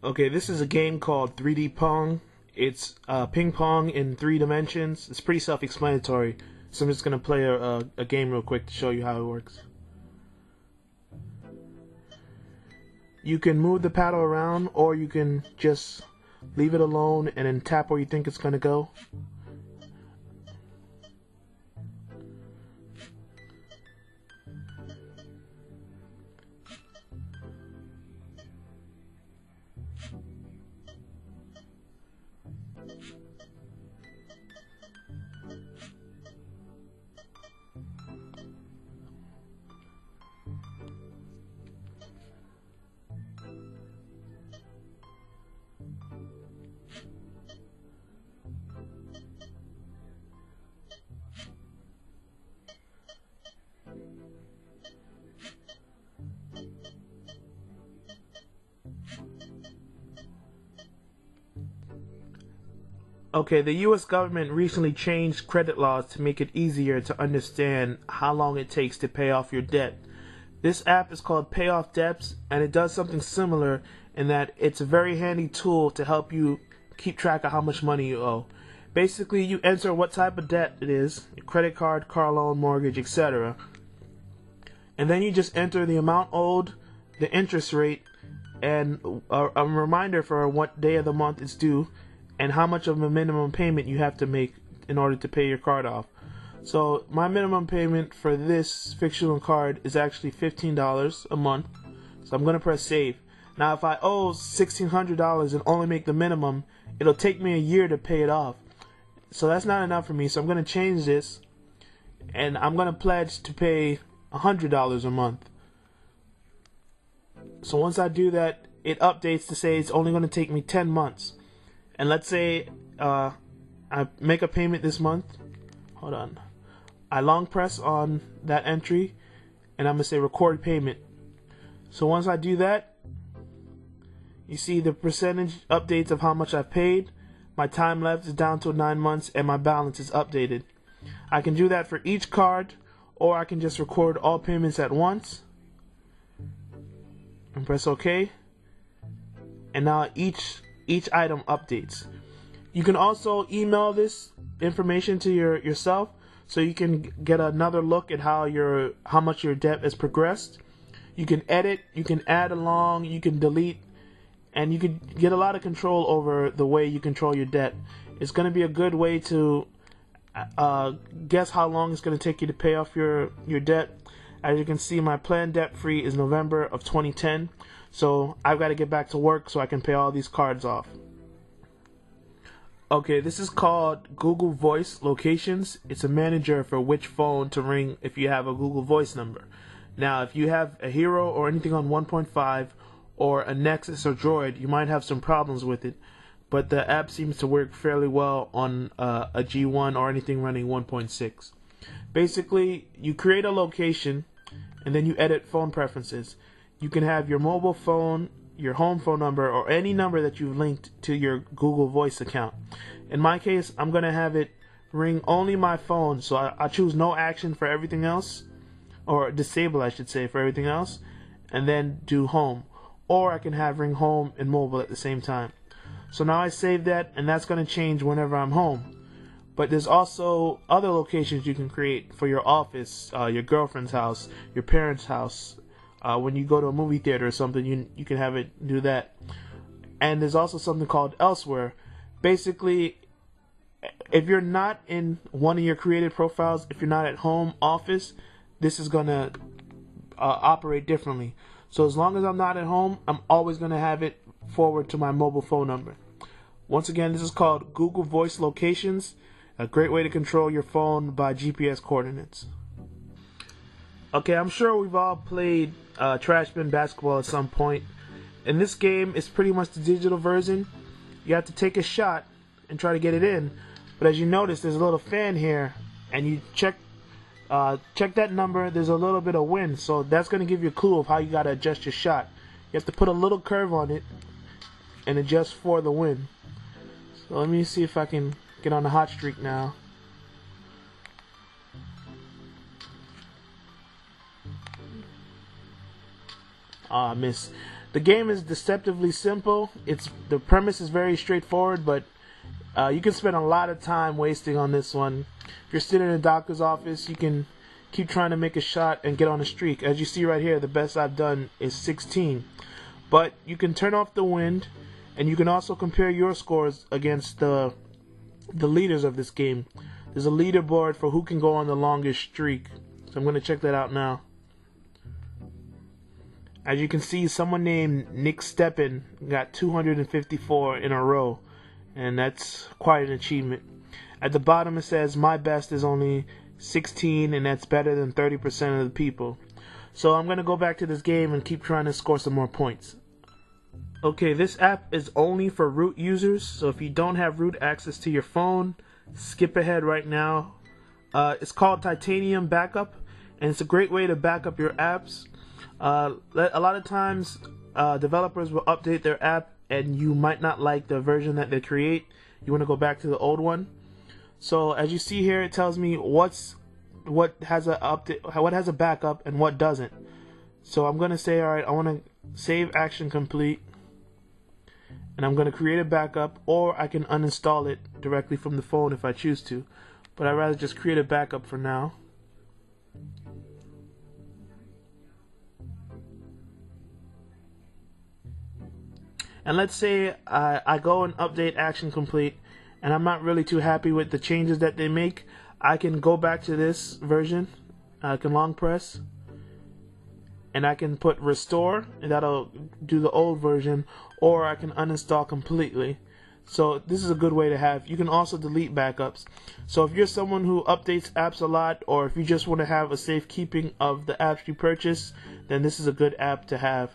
Okay, this is a game called 3D Pong. It's ping pong in 3 dimensions. It's pretty self-explanatory. So I'm just going to play a game real quick to show you how it works. You can move the paddle around, or you can just leave it alone and then tap where you think it's going to go. Okay, the US government recently changed credit laws to make it easier to understand how long it takes to pay off your debt. This app is called Pay Off Debts, and it does something similar in that it's a very handy tool to help you keep track of how much money you owe. Basically, you enter what type of debt it is, your credit card, car loan, mortgage, etc. And then you just enter the amount owed, the interest rate, and a reminder for what day of the month it's due, and how much of a minimum payment you have to make in order to pay your card off. So my minimum payment for this fictional card is actually $15 a month. So I'm going to press save. Now if I owe $1,600 and only make the minimum, it'll take me a year to pay it off. So that's not enough for me. So I'm going to change this, and I'm going to pledge to pay $100 a month. So once I do that, it updates to say it's only going to take me 10 months. And let's say I make a payment this month. Hold on. I long press on that entry, and I'm going to say record payment. So once I do that, you see the percentage updates of how much I've paid. My time left is down to 9 months, and my balance is updated. I can do that for each card, or I can just record all payments at once. And press OK. And now each item updates. You can also email this information to yourself, so you can get another look at how much your debt has progressed. You can edit, you can add along, you can delete, and you can get a lot of control over the way you control your debt. It's going to be a good way to guess how long it's going to take you to pay off your debt. As you can see, my planned debt free is November of 2010. So I've got to get back to work so I can pay all these cards off. Okay, this is called Google Voice Locations. It's a manager for which phone to ring if you have a Google Voice number. Now, if you have a Hero or anything on 1.5 or a Nexus or Droid, you might have some problems with it. But the app seems to work fairly well on a G1 or anything running 1.6. Basically, you create a location and then you edit phone preferences. You can have your mobile phone, your home phone number, or any number that you've linked to your Google Voice account. In my case, I'm going to have it ring only my phone, so I choose no action for everything else, or disable, I should say, for everything else, and then do home. Or I can have ring home and mobile at the same time. So now I save that, and that's going to change whenever I'm home. But there's also other locations you can create for your office, your girlfriend's house, your parents' house. When you go to a movie theater or something, you can have it do that. And there's also something called Elsewhere. Basically, if you're not in one of your created profiles, if you're not at home office, this is going to operate differently. So as long as I'm not at home, I'm always going to have it forward to my mobile phone number. Once again, this is called Google Voice Locations, a great way to control your phone by GPS coordinates. Okay, I'm sure we've all played Trash Bin Basketball at some point. In this game, it's pretty much the digital version. You have to take a shot and try to get it in. But as you notice, there's a little fan here, and you check that number. There's a little bit of wind, so that's going to give you a clue of how you got to adjust your shot. You have to put a little curve on it and adjust for the wind. So let me see if I can get on the hot streak now. I miss. The game is deceptively simple. The premise is very straightforward, but you can spend a lot of time wasting on this one. If you're sitting in a doctor's office, you can keep trying to make a shot and get on a streak. As you see right here, the best I've done is 16. But you can turn off the wind, and you can also compare your scores against the leaders of this game. There's a leaderboard for who can go on the longest streak. So I'm going to check that out now. As you can see, someone named Nick Steppen got 254 in a row, and that's quite an achievement. At the bottom it says my best is only 16, and that's better than 30% of the people. So I'm going to go back to this game and keep trying to score some more points. Okay, this app is only for root users, so if you don't have root access to your phone, skip ahead right now. It's called Titanium Backup, and it's a great way to back up your apps. A lot of times developers will update their app and you might not like the version that they create. You want to go back to the old one. So as you see here, it tells me what has a backup and what doesn't. So I'm going to say, alright, I want to save action complete, and I'm going to create a backup, or I can uninstall it directly from the phone if I choose to, but I'd rather just create a backup for now. And let's say I go and update action complete, and I'm not really too happy with the changes that they make. I can go back to this version. I can long press, and I can put restore, and that'll do the old version, or I can uninstall completely. So this is a good way to have. You can also delete backups. So if you're someone who updates apps a lot, or if you just want to have a safe keeping of the apps you purchase, then this is a good app to have.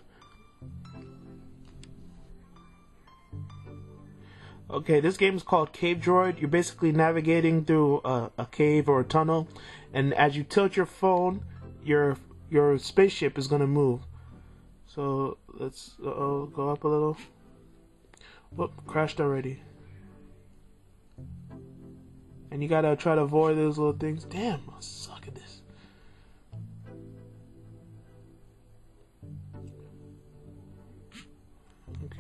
Okay, this game is called Cave Droid. You're basically navigating through a cave or a tunnel, and as you tilt your phone, your spaceship is gonna move. So let's go up a little. Whoop, crashed already. And you gotta try to avoid those little things. Damn, I suck at this. Okay.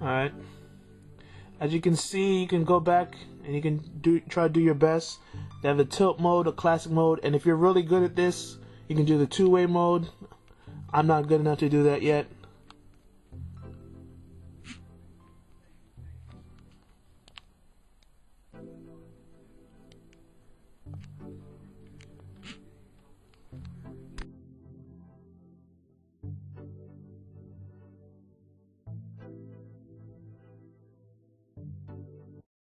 Alright. As you can see, you can go back and you can try to do your best. They have the tilt mode, a classic mode, and if you're really good at this, you can do the two-way mode. I'm not good enough to do that yet.